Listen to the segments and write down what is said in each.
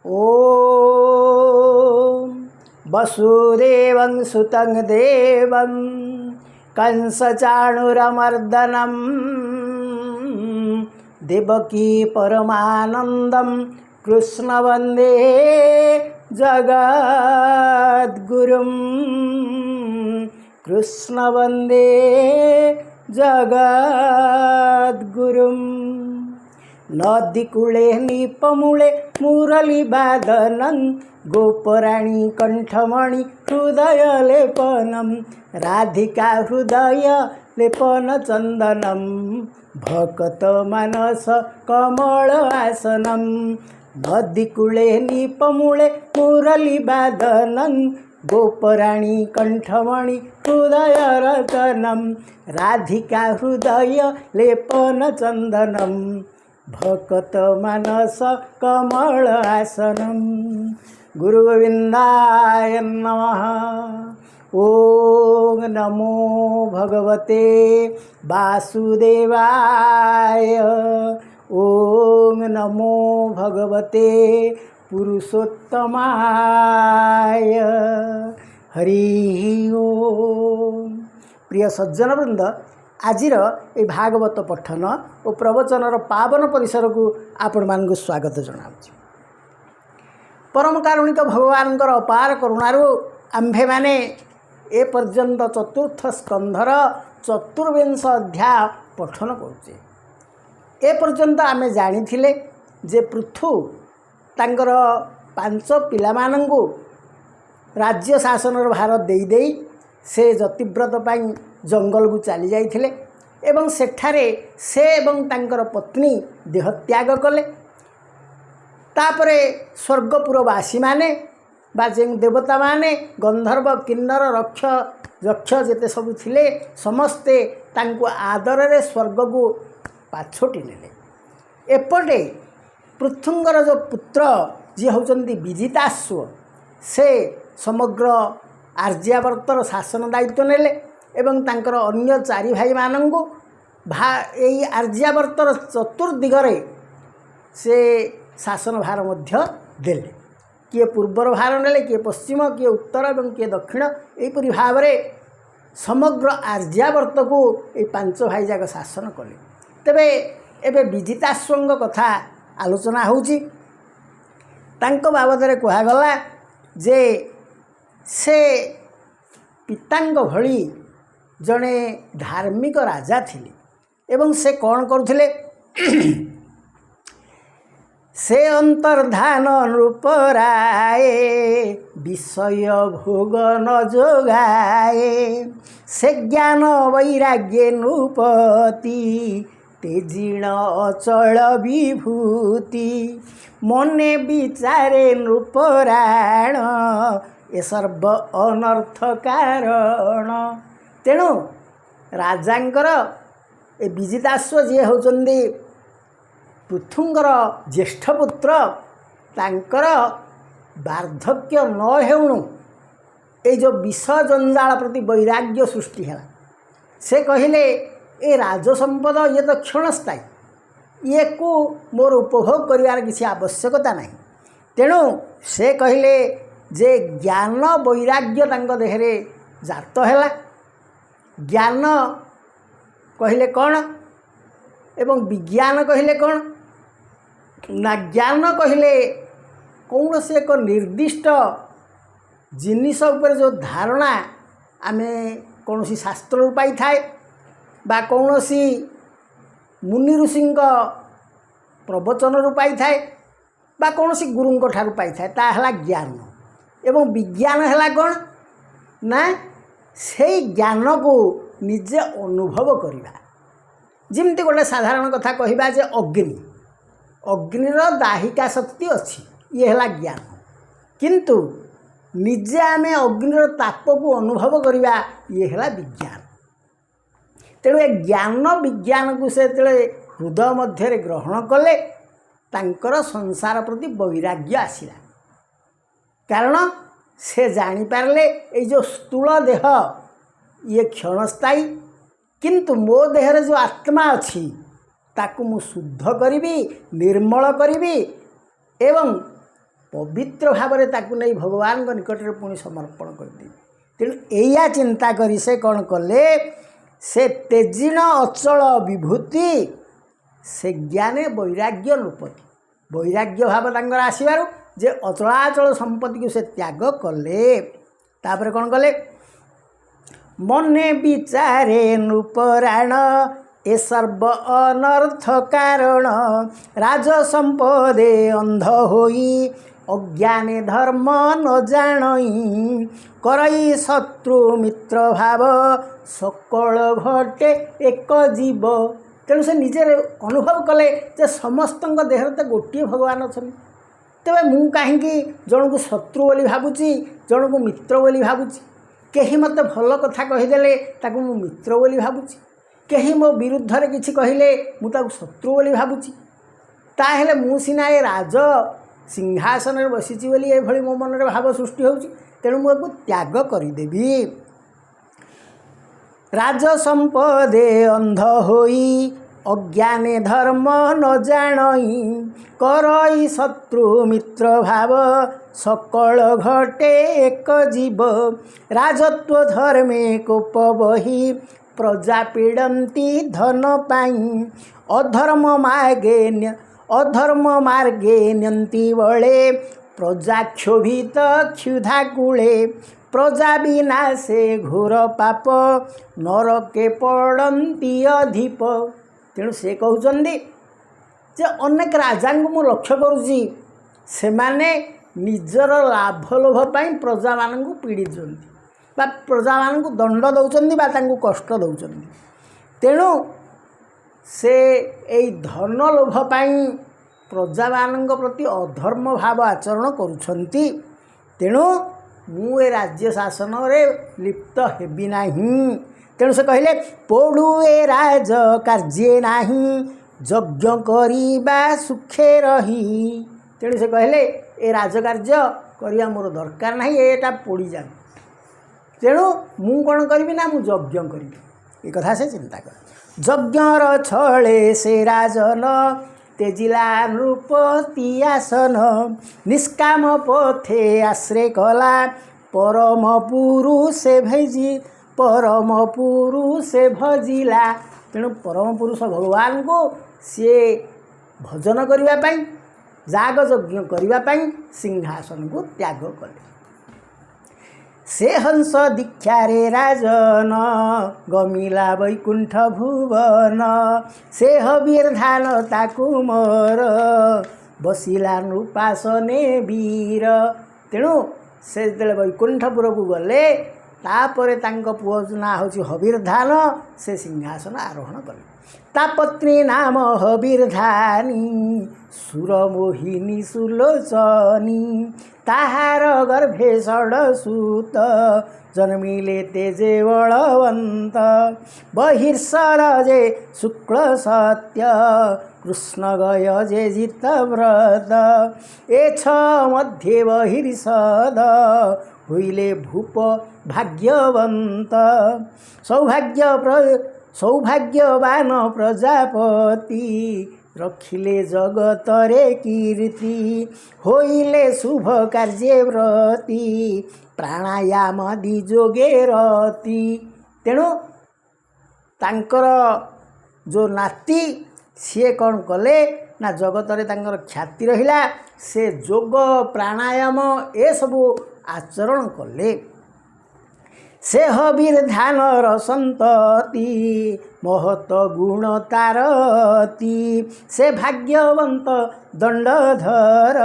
ॐ वसुदेवं सुतं देवं कंसचाणूरमर्दनं देवकी परमानन्दं कृष्णवन्दे जगद्गुरुं कृष्णवन्दे जगद्गुरुम् नदीकूले नीपमूले मुरलीवादनं गोपराणी कंठमणि हृदय लेपनं राधिका हृदय लेपन चंदनं भक्त मानस कमल आसनं नदीकूले नीपमूले मुरलीवादनं गोपराणी कंठमणि हृदय रचनं राधिका हृदय लेपन चंदनं भक्त मानस कमल आसनं गुरुगोविंदाय नमः। ओम नमो भगवते वासुदेवाय। ओम नमो भगवते पुरुषोत्तमाय। हरि ओम। प्रिय सज्जनवृंद, आजिर ए भागवत पठन और प्रवचनर पावन परिसर को आपण मानक स्वागत जनाऊँ। परम कारुणिक भगवान अपार करुणारू आम्भे माने ए पर्यंत चतुर्थ स्कंधर चतुर्विंश अध्याय पठन करुचे। ए पर्यंत आमे जानिथिले जे पृथु तांकर 5 पिलामानंगु राज्य शासनर भार देई देई से जतिव्रत पाई जंगल को चली जाइथिले एवं सेठारे से एवं तांकर पत्नी देहत्याग कले। तापरे स्वर्गपुरवासी माने बा जे देवता माने गंधर्व किन्नर रक्ष यक्ष जेते सब थिले समस्ते तांको आदर रे स्वर्ग को पाछोटी नेले। एपटे पृथुंगर जो पुत्र जी होचंदी विजिताश्व से समग्र आर्यावर्तर शासन दायित्व नेले एवं तांकर अन्य 4 भाई मानंगु एई आर्यावर्तर चतुर्दिगरे से शासन भार मध्य देले। किए पूर्वर भार नेले, किए पश्चिम, किए उत्तर एवं किए दक्षिण, एपरि भाव में समग्र आर्यावर्त को ये 5 भाई जाक शासन कले। तेबे एबे विजिताश्वंग कथा आलोचना होउची। तांको बाबद रे कहगला जे से पितांग भली जड़े धार्मिक राजा थिले एवं से कौन करुथिले से अंतर्धान नृपराए विषय भोग न जोगाए से ज्ञान वैराग्य नृपति तेजीण अचल विभूति मने विचारे नृपराण ए सर्व अनर्थ कारण। तेणु राजांकर ए विजिताश्व जी होचंदी पृथुंगर ज्येष्ठ पुत्र तांकर वार्धक्य न हेउणु ए जो विष जंजाल प्रति वैराग्य सृष्टि है। से कहिले ए राजसंपद ये तो क्षणस्थायी, ये को मोर उपभोग करिवार किसी आवश्यकता नहीं। तेणु से कहिले जे ज्ञान वैराग्य तांक देहरे जात है। ज्ञान कहिले कौन एवं विज्ञान कहिले कौन ना। ज्ञान कहिले कौन से एक निर्दिष्ट जिनिस उपर जो धारणा आमे कौन सी शास्त्र पाई थाए बा कौन सी मुनि ऋषि प्रवचन पाई थाए बा कौन सी गुरुंक ठारू पाई थाए, ता हला ज्ञान। एवं विज्ञान है कौन ना से ज्ञान को निजे अनुभव करवा। जिमती गोटे साधारण कथा कहवा जे अग्निर दाहिका शक्ति अच्छी, ये है ज्ञान। किंतु निजे आमे अग्निर ताप को अनुभव करवा, ये है विज्ञान। तेणु ए ज्ञान विज्ञान को से हृदय मध्य ग्रहण कले तांकर संसार प्रति वैराग्य आसिला। कारण से जानीपारे ये जो स्थूल देह ये क्षणस्थायी, किंतु मो देहरे जो आत्मा अच्छी ताकू मु शुद्ध करी, निर्मल करी एवं ପବିତ୍ର ଭାବରେ ତାକୁ ନେଇ ଭଗବାନଙ୍କ ନିକଟରେ ପୁଣି ସମର୍ପଣ କରିଦେବି। ତେଣୁ ଏଇଆ ଚିନ୍ତା କରି ସେ କ'ଣ କଲେ, ସେ ତେଜିଣ ଅଚଳ ବିଭୂତି ସେ ଜ୍ଞାନେ ବୈରାଗ୍ୟ ନୃପତି। ବୈରାଗ୍ୟ ଭାବ ତାଙ୍କର ଆସିବାରୁ ଯେ ଅଚଳାଚଳ ସମ୍ପତ୍ତିକୁ ସେ ତ୍ୟାଗ କଲେ। ତାପରେ କ'ଣ କଲେ, ମନେ ବିଚାରେ ନୃପରାଣ ଏ ସର୍ବ ଅନର୍ଥ କାରଣ। ରାଜ ସମ୍ପଦେ ଅନ୍ଧ ହୋଇ ଅଜ୍ଞାନେ ଧର୍ମ ନ ଜାଣଇ। କରଇ ଶତ୍ରୁ ମିତ୍ର ଭାବ ସକଳ ଘଟେ ଏକ ଜୀବ। ତେଣୁ ସେ ନିଜେ ଅନୁଭବ କଲେ ଯେ ସମସ୍ତଙ୍କ ଦେହରେ ତ ଗୋଟିଏ ଭଗବାନ ଅଛନ୍ତି, ତେବେ ମୁଁ କାହିଁକି ଜଣକୁ ଶତ୍ରୁ ବୋଲି ଭାବୁଛି, ଜଣକୁ ମିତ୍ର ବୋଲି ଭାବୁଛି। କେହି ମୋତେ ଭଲ କଥା କହିଦେଲେ ତାକୁ ମୁଁ ମିତ୍ର ବୋଲି ଭାବୁଛି, କେହି ମୋ ବିରୁଦ୍ଧରେ କିଛି କହିଲେ ମୁଁ ତାକୁ ଶତ୍ରୁ ବୋଲି ଭାବୁଛି। ତାହେଲେ ମୁଁ ସିନା ଏ ରାଜ ସିଂହାସନରେ ବସିଛି ବୋଲି ଏଭଳି ମୋ ମନରେ ଭାବ ସୃଷ୍ଟି ହେଉଛି, ତେଣୁ ମୁଁ ଏହାକୁ ତ୍ୟାଗ କରିଦେବି। ରାଜ ସମ୍ପଦେ ଅନ୍ଧ ହୋଇ ଅଜ୍ଞାନେ ଧର୍ମ ନ ଜାଣଇ। କରଇ ଶତ୍ରୁ ମିତ୍ର ଭାବ ସକଳ ଘଟେ ଏକ ଜୀବ। ରାଜତ୍ୱ ଧର୍ମେ କୋପ ବହି ପ୍ରଜା ପୀଡ଼ନ୍ତି ଧନ ପାଇଁ। ଅଧର୍ମ ମାର୍ଗେ ନିଅନ୍ତି ବଳେ ପ୍ରଜା କ୍ଷୋଭିତ କ୍ଷୁଧା କୂଳେ। ପ୍ରଜା ବିନାଶେ ଘୋର ପାପ ନରକେ ପଡ଼ନ୍ତି ଅଧିପ। ତେଣୁ ସେ କହୁଛନ୍ତି ଯେ ଅନେକ ରାଜାଙ୍କୁ ମୁଁ ଲକ୍ଷ୍ୟ କରୁଛି, ସେମାନେ ନିଜର ଲାଭ ଲୋଭ ପାଇଁ ପ୍ରଜାମାନଙ୍କୁ ପୀଡ଼ିଛନ୍ତି ବା ପ୍ରଜାମାନଙ୍କୁ ଦଣ୍ଡ ଦେଉଛନ୍ତି ବା ତାଙ୍କୁ କଷ୍ଟ ଦେଉଛନ୍ତି। ତେଣୁ ସେ ଏଇ ଧନ ଲୋଭ ପାଇଁ ପ୍ରଜାମାନଙ୍କ ପ୍ରତି ଅଧର୍ମ ଭାବ ଆଚରଣ କରୁଛନ୍ତି। ତେଣୁ ମୁଁ ଏ ରାଜ୍ୟ ଶାସନରେ ଲିପ୍ତ ହେବି ନାହିଁ। ତେଣୁ ସେ କହିଲେ, ପଡ଼ୁ ଏ ରାଜ କାର୍ଯ୍ୟ ନାହିଁ ଯଜ୍ଞ କରିବା ସୁଖେ ରହି। ତେଣୁ ସେ କହିଲେ ଏ ରାଜକାର୍ଯ୍ୟ କରିବା ମୋର ଦରକାର ନାହିଁ, ଏଟା ପୋଡ଼ିଯାଉ। ତେଣୁ ମୁଁ କ'ଣ କରିବି ନା, ମୁଁ ଯଜ୍ଞ କରିବି। ଏ କଥା ସେ ଚିନ୍ତା କରେ। ଯଜ୍ଞର ଛଳେ ସେ ରାଜନ ତେଜିଲା ନୃପତି ଆସନ। ନିଷ୍କାମ ପଥେ ଆଶ୍ରେ କଲା ପରମ ପୁରୁଷେ ଭଜିଲା। ତେଣୁ ପରମ ପୁରୁଷ ଭଗବାନଙ୍କୁ ସିଏ ଭଜନ କରିବା ପାଇଁ, ଯାଗ ଯଜ୍ଞ କରିବା ପାଇଁ ସିଂହାସନକୁ ତ୍ୟାଗ କଲେ। ସେ ହଂସ ଦୀକ୍ଷାରେ ରାଜନ ଗମିଲା ବୈକୁଣ୍ଠ ଭୁବନ। ସେ ହବିର୍ଧାନ ତାକୁ ମୋର ବସିଲା ନୃପାସନେ ବୀର। ତେଣୁ ସେ ଯେତେବେଳେ ବୈକୁଣ୍ଠପୁରକୁ ଗଲେ, ତାପରେ ତାଙ୍କ ପୁଅ ନାଁ ହେଉଛି ହବିର୍ଧାନ, ସେ ସିଂହାସନ ଆରୋହଣ କଲେ। ତା ପତ୍ନୀ ନାମ ହବିର୍ଧାନୀ ସୁରମୋହିନୀ ସୁଲୋଚନୀ। ତାହାର ଗର୍ଭେ ଷଡ଼ସୁତ ଜନ୍ମିଲେ ତେଜେ ବଳବନ୍ତ। ବହିର୍ଷର ଯେ ଶୁକ୍ଳ ସତ୍ୟ କୃଷ୍ଣ ଗୟ ଯେ ଜିତବ୍ରତ। ଏ ଛ ମଧ୍ୟେ ବହିର୍ଷଦ ହୋଇଲେ ଭୂପ ଭାଗ୍ୟବନ୍ତ। ସୌଭାଗ୍ୟବାନ ପ୍ରଜାପତି ରଖିଲେ ଜଗତରେ କୀର୍ତ୍ତି। ହୋଇଲେ ଶୁଭ କାର୍ଯ୍ୟ ବ୍ରତୀ ପ୍ରାଣାୟାମାଦି ଯୋଗେ ରତି। ତେଣୁ ତାଙ୍କର ଯେଉଁ ନାତି ସିଏ କ'ଣ କଲେ ନା, ଜଗତରେ ତାଙ୍କର ଖ୍ୟାତି ରହିଲା। ସେ ଯୋଗ ପ୍ରାଣାୟାମ ଏସବୁ ଆଚରଣ କଲେ। ସେ ହବିର୍ଧାନର ସନ୍ତତି ମହତ ଗୁଣ ତାରତି। ସେ ଭାଗ୍ୟବନ୍ତ ଦଣ୍ଡଧର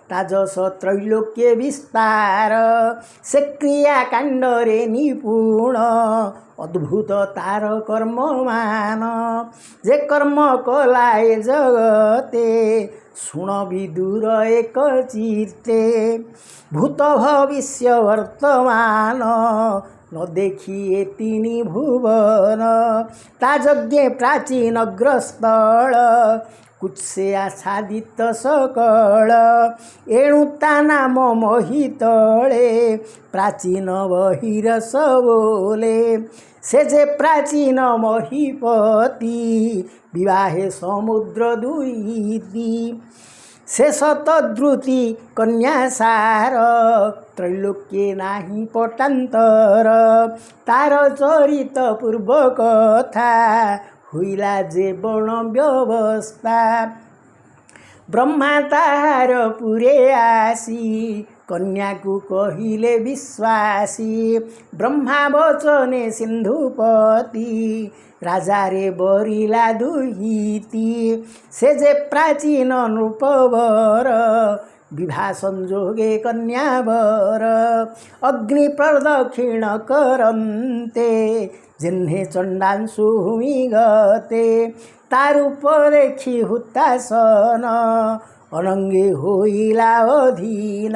ତାଜସ ତ୍ରୈଲୋକ୍ୟ ବିସ୍ତାର। ସେ କ୍ରିୟାକାଣ୍ଡରେ ନିପୁଣ ଅଦ୍ଭୁତ ତାର କର୍ମମାନ। ଯେ କର୍ମ କଲା ଏ ଜଗତେ ଶୁଣ ବିଦୁର ଏକ ଚିତ୍ତେ। ଭୂତ ଭବିଷ୍ୟ ବର୍ତ୍ତମାନ ନ ଦେଖି ଏ ତିନି ଭୁବନ। ତା ଯଜ୍ଞେ ପ୍ରାଚୀନ ଗ୍ରସ୍ଥଳ କୁତ୍ସେ ଆଚ୍ଛାଦିତ ସକଳ। ଏଣୁ ତା ନାମ ମହିତଳେ ପ୍ରାଚୀନ ବହିରସ ବୋଲେ। ସେ ଯେ ପ୍ରାଚୀନ ମହିପତି ବିବାହେ ସମୁଦ୍ର ଦୁଇଟି। शेष तद्रुति कन्यासार त्रैलोक्ये नाही पटान्तर तार चरित पूर्व कथा हुइला जे बण व्यवस्था ब्रह्मा ताहार पुरे आसी कन्या को कहिले विश्वासी ब्रह्मा वचने सिन्धुपति राजा रे बरिला दुहिती से जे प्राचीन नृपवर विवाह संजोगे कन्यावर अग्नि प्रदक्षिण करन्ते जिन्हे चण्डांशु गते तारूप देखि हुतासन अनंगे होइला अधीन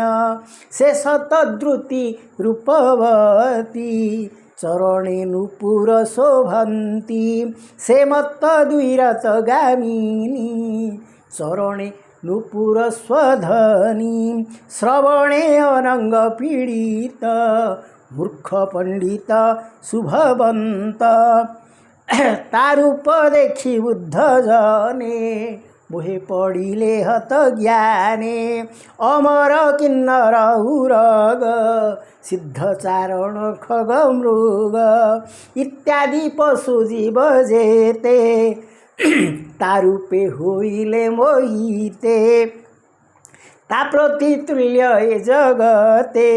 शेष तद्रुति रूपवती चरणे नुपुर शोभन्ती से मत्त द्विरत गामिनी चरणे नुपुर स्वधनी श्रवणे अनंग पीडित मूर्ख पंडित शुभवंत तारूप देखि बुद्ध जने मोहे पडिले हत ज्ञाने अमर किन्नर उरग सिद्धचारण खग मृग इत्यादि पशु जीव जेते तारूपे होइले मोहिते ता प्रति तुल्य ए जगते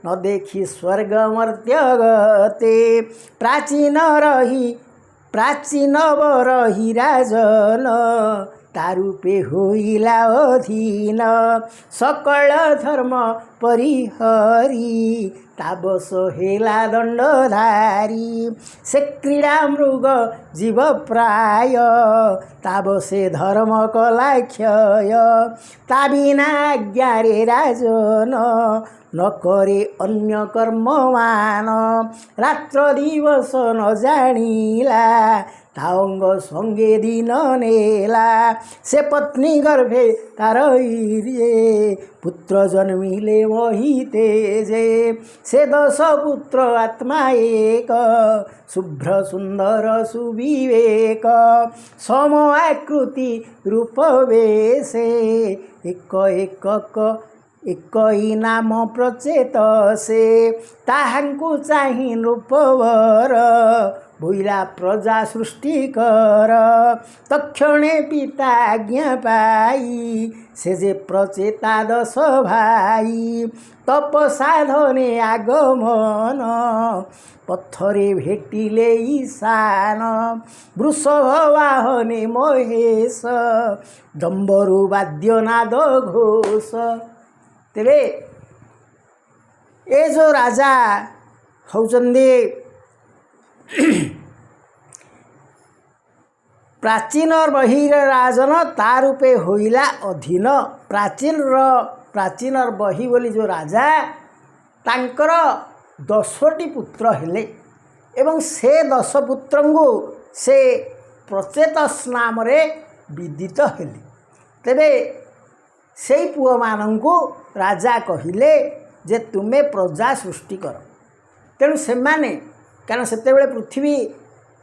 न देखि स्वर्ग मर्त्य गते प्राचीन रही राजन तारूपे होइला अधीन सकल धर्म परिहरी ताबस हेला दंडधारी से क्रीड़ा मृग जीव प्राय ताबसे धर्म कला क्षय ता बिना आज्ञारे राजन न करे अन्य कर्ममान रात्र दिवस न जानिला तांग संगे दिन नेला से पत्नी गर्भे तार पुत्र जन्मिले मोहिते जे से 10 पुत्र आत्मा एक शुभ्र सुंदर सुविवेक सम आकृति रूप वेशे एकई नाम प्रचेत से ताहांकु चाहिँ नृपवर भुइला प्रजा सृष्टि कर तक्षणे पिता आज्ञा पाई से जे प्रचेता 10 भाई तप साधने आगमन पत्थरे भेटिले ईशान वृषभ वाहने महेश डम्बरु वाद्यनाद घोष तेरे ए जो राजा होउचंदी प्राचीन बहिर राजन तारूपे होइला अधीन प्राचीन बही बोली जो राजा तांकर 10टी पुत्र हेले एवं से 10 पुत्रंगु से प्रचेतस नाम रे विदित हेले तेबे से पुओ मानंकु राजा कहिले जे तुमे प्रजा सृष्टि कर तेणु से माने कारण सेतेबेले पृथ्वी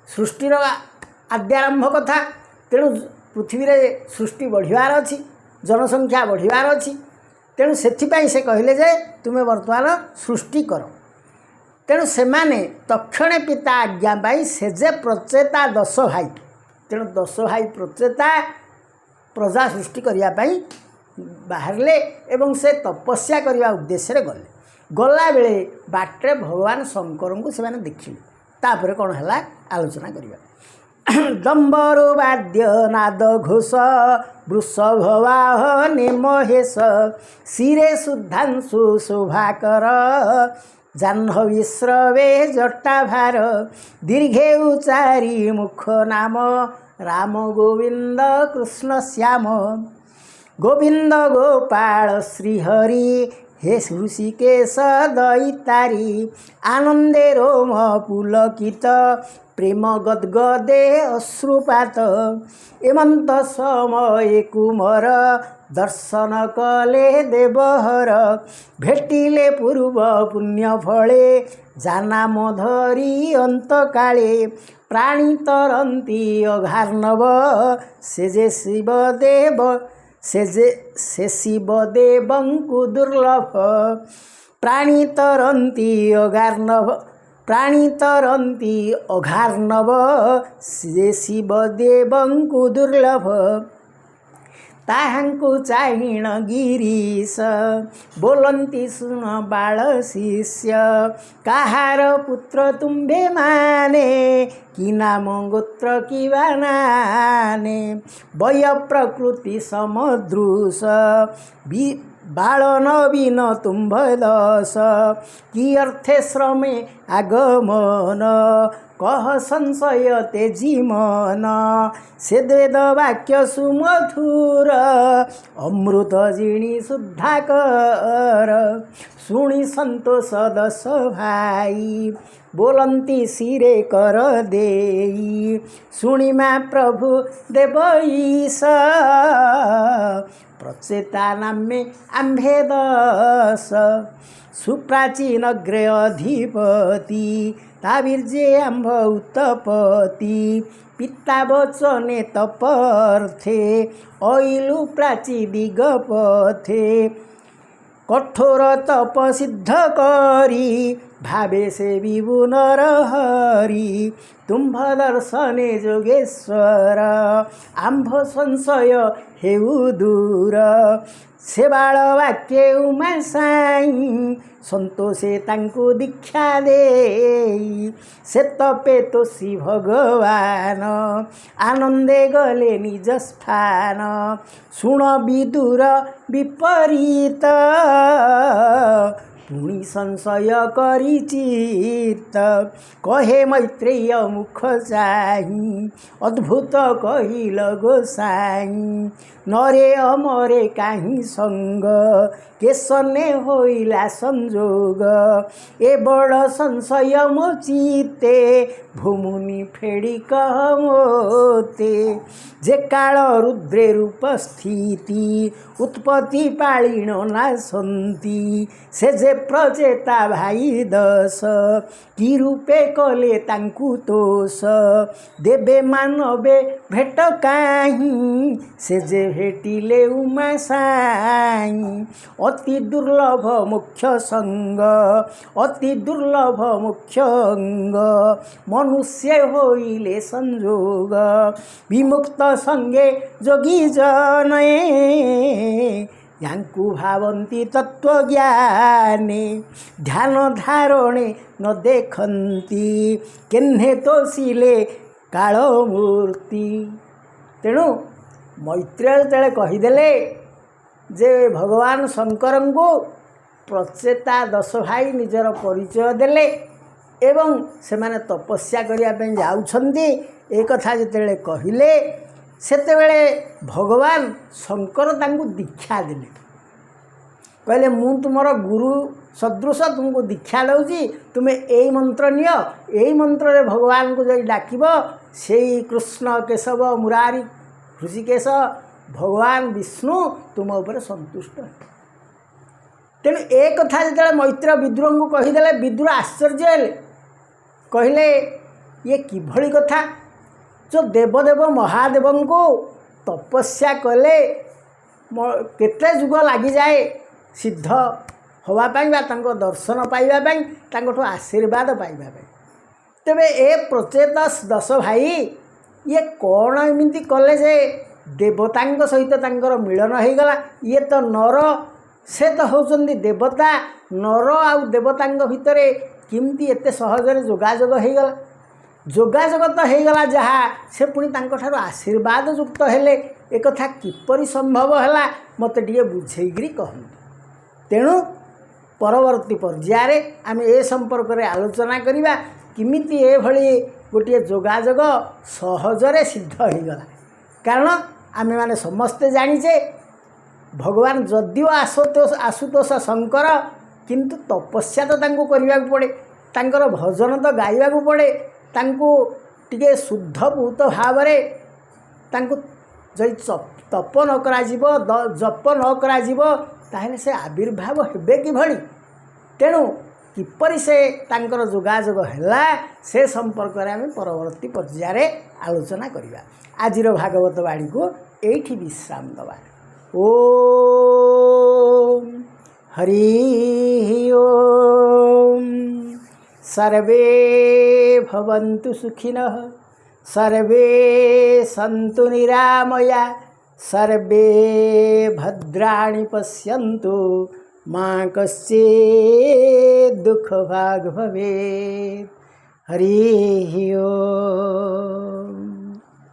सृष्टिर आद्यारंभ कथा तेणु पृथ्वी रे सृष्टि बढ़िवार अछि जनसंख्या बढ़िवार अछि तेणु सेथिपाई से कहले जे तुमे वर्तमान सृष्टि कर तेणु से माने तक्षणे पिता आज्ञा पाई से जे प्रचेता 10 भाई तेणु 10 भाई प्रचेता प्रजा सृष्टि करिया पाई बाहरले एवं से तपस्या करने उद्देश्य गले गला बेले बाटे भगवान शंकर को से देखिले तापर कौन है आलोचना करवा दम्बरु वाद्य नाद घोष वृषभ वाहने महेश शिरे शुद्धांशु शोभाकर जाह्नवी स्रवे जटाभार दीर्घे उचारी मुख नाम राम गोविंद कृष्ण श्याम गोविंद गोपाल श्रीहरि हे ऋषिकेश दैतारी आनंदे रोम पुलकित प्रेम गदगदे अश्रुपात एमंत समय कुमर दर्शन कले देवहर भेटिले पूर्व पुण्य फले जाना मधरी अंत काले प्राणी तरंती अघार्णव से जे ସେ ଶିବଦେବଙ୍କୁ ଦୁର୍ଲଭ ପ୍ରାଣୀ ତରନ୍ତି ଅଘାର୍ଣ୍ଣବ ସେ ଶିବଦେବଙ୍କୁ ଦୁର୍ଲଭ ତାହାଙ୍କୁ ଚାହିଣ ଗିରିଶ ବୋଲନ୍ତି ଶୁଣ ବାଳ ଶିଷ୍ୟ କାହାର ପୁତ୍ର ତୁମ୍ଭେ ମାନେ କି ନାମ ଗୋତ୍ର କିବା ନାନେ ବୟ ପ୍ରକୃତି ସମଦୃଶ ବାଳ ନବୀନ ତୁମ୍ଭ ଦଶ କି ଅର୍ଥେ ଶ୍ରମେ ଆଗମନ କହ ସଂଶୟ ତେଜି ମନ ସେ ବେଦ ବାକ୍ୟ ସୁମଧୁର ଅମୃତ ଜିଣି ସୁଧାକର ଶୁଣି ସନ୍ତୋଷ ଦଶ ଭାଇ ବୋଲନ୍ତି ଶିରେ କର ଦେଇ ଶୁଣିମା ପ୍ରଭୁ ଦେବ ଈଶ ପ୍ରଚେତା ନାମେ ଆମ୍ଭେ ଦଶ ସୁପ୍ରାଚୀନ ଅଗ୍ରେ ଅଧିପତି ତା ବୀର୍ଯ୍ୟେ ଆମ୍ଭ ଉତ୍ତପତି ପିତା ବଚନେ ତପର୍ଥେ ଅଇଲୁ ପ୍ରାଚୀ ଦିଗପଥେ କଠୋର ତପ ସିଦ୍ଧ କରି ଭାବେ ସେ ବିଭୁନର ହରି ତୁମ୍ଭ ଦର୍ଶନେ ଯୋଗେଶ୍ୱର ଆମ୍ଭ ସଂଶୟ ହେଉ ଦୂର ସେ ବାଳ ବାକ୍ୟେ ଉମା ସାଇଁ ସନ୍ତୋଷେ ତାଙ୍କୁ ଦୀକ୍ଷା ଦେଇ ସେ ତପେ ତୋଷୀ ଭଗବାନ ଆନନ୍ଦେ ଗଲେ ନିଜ ସ୍ଥାନ ଶୁଣ ବିଦୁର ବିପରୀତ ପୁଣି ସଂଶୟ କରି ଚିତ୍ତ କହେ ମୈତ୍ରେୟ ମୁଖ ଚାହିଁ ଅଦ୍ଭୁତ କହିଲ ଗୋସାଇଁ ନରେ ଅମରେ କାହିଁ ସଙ୍ଗ କେଶନେ ହୋଇଲା ସଂଯୋଗ ଏ ବଡ଼ ସଂଶୟ ମୋ ଚିତ୍ତେ ଭୂମୁନି ଫେଡ଼ି କହ ମୋତେ ଯେ କାଳ ରୁଦ୍ରେ ରୂପ ସ୍ଥିତି ଉତ୍ପତ୍ତି ପାଳିଣ ନାସନ୍ତି ସେ ଯେ ପ୍ରଚେତା ଭାଇ ଦଶ କି ରୂପେ କଲେ ତାଙ୍କୁ ତୋଷ ଦେବେ ମାନବେ ଭେଟ କାହିଁ ସେ ଯେ ଭେଟିଲେ ଉମା ସାଇଁ ଅତି ଦୁର୍ଲଭ ମୁଖ୍ୟ ସଙ୍ଗ ଅତି ଦୁର୍ଲଭ ମୁଖ୍ୟ ଅଙ୍ଗ ମନୁଷ୍ୟ ହୋଇଲେ ସଂଯୋଗ ବିମୁକ୍ତ ସଙ୍ଗେ ଯୋଗୀ ଜନେ ୟାଙ୍କୁ ଭାବନ୍ତି ତତ୍ତ୍ୱଜ୍ଞାନେ ଧ୍ୟାନ ଧାରଣେ ନ ଦେଖନ୍ତି କେହ୍ନେ ତୋଷିଲେ କାଳମୂର୍ତ୍ତି। ତେଣୁ ମୈତ୍ରେୟ ଯେତେବେଳେ କହିଦେଲେ ଯେ ଭଗବାନ ଶଙ୍କରଙ୍କୁ ପ୍ରଚେତା ଦଶ ଭାଇ ନିଜର ପରିଚୟ ଦେଲେ ଏବଂ ସେମାନେ ତପସ୍ୟା କରିବା ପାଇଁ ଯାଉଛନ୍ତି ଏ କଥା ଯେତେବେଳେ କହିଲେ ସେତେବେଳେ ଭଗବାନ ଶଙ୍କର ତାଙ୍କୁ ଦୀକ୍ଷା ଦେଲେ କହିଲେ ମୁଁ ତୁମର ଗୁରୁ ସଦୃଶ ତୁମକୁ ଦୀକ୍ଷା ଦେଉଛି ତୁମେ ଏଇ ମନ୍ତ୍ର ନିଅ ଏଇ ମନ୍ତ୍ରରେ ଭଗବାନଙ୍କୁ ଯଦି ଡାକିବ ସେଇ କୃଷ୍ଣ କେଶବ ମୁରାରୀ ହୃଷିକେଶ ଭଗବାନ ବିଷ୍ଣୁ ତୁମ ଉପରେ ସନ୍ତୁଷ୍ଟ। ତେଣୁ ଏ କଥା ଯେତେବେଳେ ମୈତ୍ରେୟ ବିଦୁରଙ୍କୁ କହିଦେଲେ ବିଦୁର ଆଶ୍ଚର୍ଯ୍ୟ ହେଲେ କହିଲେ ଇଏ କିଭଳି କଥା ଯେଉଁ ଦେବଦେବ ମହାଦେବଙ୍କୁ ତପସ୍ୟା କଲେ କେତେ ଯୁଗ ଲାଗିଯାଏ ସିଦ୍ଧ ହେବା ପାଇଁ ବା ତାଙ୍କ ଦର୍ଶନ ପାଇବା ପାଇଁ ତାଙ୍କଠୁ ଆଶୀର୍ବାଦ ପାଇବା ପାଇଁ ତେବେ ଏ ପ୍ରଚେତ ଦଶ ଭାଇ ଇଏ କ'ଣ ଏମିତି କଲେ ଯେ ଦେବତାଙ୍କ ସହିତ ତାଙ୍କର ମିଳନ ହୋଇଗଲା ଇଏ ତ ନର ସେ ତ ହେଉଛନ୍ତି ଦେବତା ନର ଆଉ ଦେବତାଙ୍କ ଭିତରେ କେମିତି ଏତେ ସହଜରେ ଯୋଗାଯୋଗ ହୋଇଗଲା ଯୋଗାଯୋଗ ତ ହୋଇଗଲା ଯାହା ସେ ପୁଣି ତାଙ୍କଠାରୁ ଆଶୀର୍ବାଦ ଯୁକ୍ତ ହେଲେ ଏକଥା କିପରି ସମ୍ଭବ ହେଲା ମୋତେ ଟିକେ ବୁଝେଇକିରି କହନ୍ତୁ। ତେଣୁ ପରବର୍ତ୍ତୀ ପର୍ଯ୍ୟାୟରେ ଆମେ ଏ ସମ୍ପର୍କରେ ଆଲୋଚନା କରିବା କେମିତି ଏଭଳି ଗୋଟିଏ ଯୋଗାଯୋଗ ସହଜରେ ସିଦ୍ଧ ହୋଇଗଲା କାରଣ ଆମେମାନେ ସମସ୍ତେ ଜାଣିଛେ ଭଗବାନ ଯଦିଓ ଆଶୁତୋଷ ଶଙ୍କର କିନ୍ତୁ ତପସ୍ୟା ତ ତାଙ୍କୁ କରିବାକୁ ପଡ଼େ ତାଙ୍କର ଭଜନ ତ ଗାଇବାକୁ ପଡ଼େ ତାଙ୍କୁ ଟିକେ ଶୁଦ୍ଧପୂତ ଭାବରେ ତାଙ୍କୁ ଯଦି ତପ ନ କରାଯିବ ଜପ ନ କରାଯିବ ତାହେଲେ ସେ ଆବିର୍ଭାବ ହେବେ କିଭଳି ତେଣୁ କିପରି ସେ ତାଙ୍କର ଯୋଗାଯୋଗ ହେଲା ସେ ସମ୍ପର୍କରେ ଆମେ ପରବର୍ତ୍ତୀ ପର୍ଯ୍ୟାୟରେ ଆଲୋଚନା କରିବା। ଆଜିର ଭାଗବତ ବାଣୀକୁ ଏଇଠି ବିଶ୍ରାମ ଦେବା। ओम हरि ओम। सर्वे भवन्तु सुखिनः, सर्वे सन्तु निरामया, सर्वे भद्राणि पश्यन्तु, मा कश्चित् दुःखभाग् भवेत्। हरि ओम।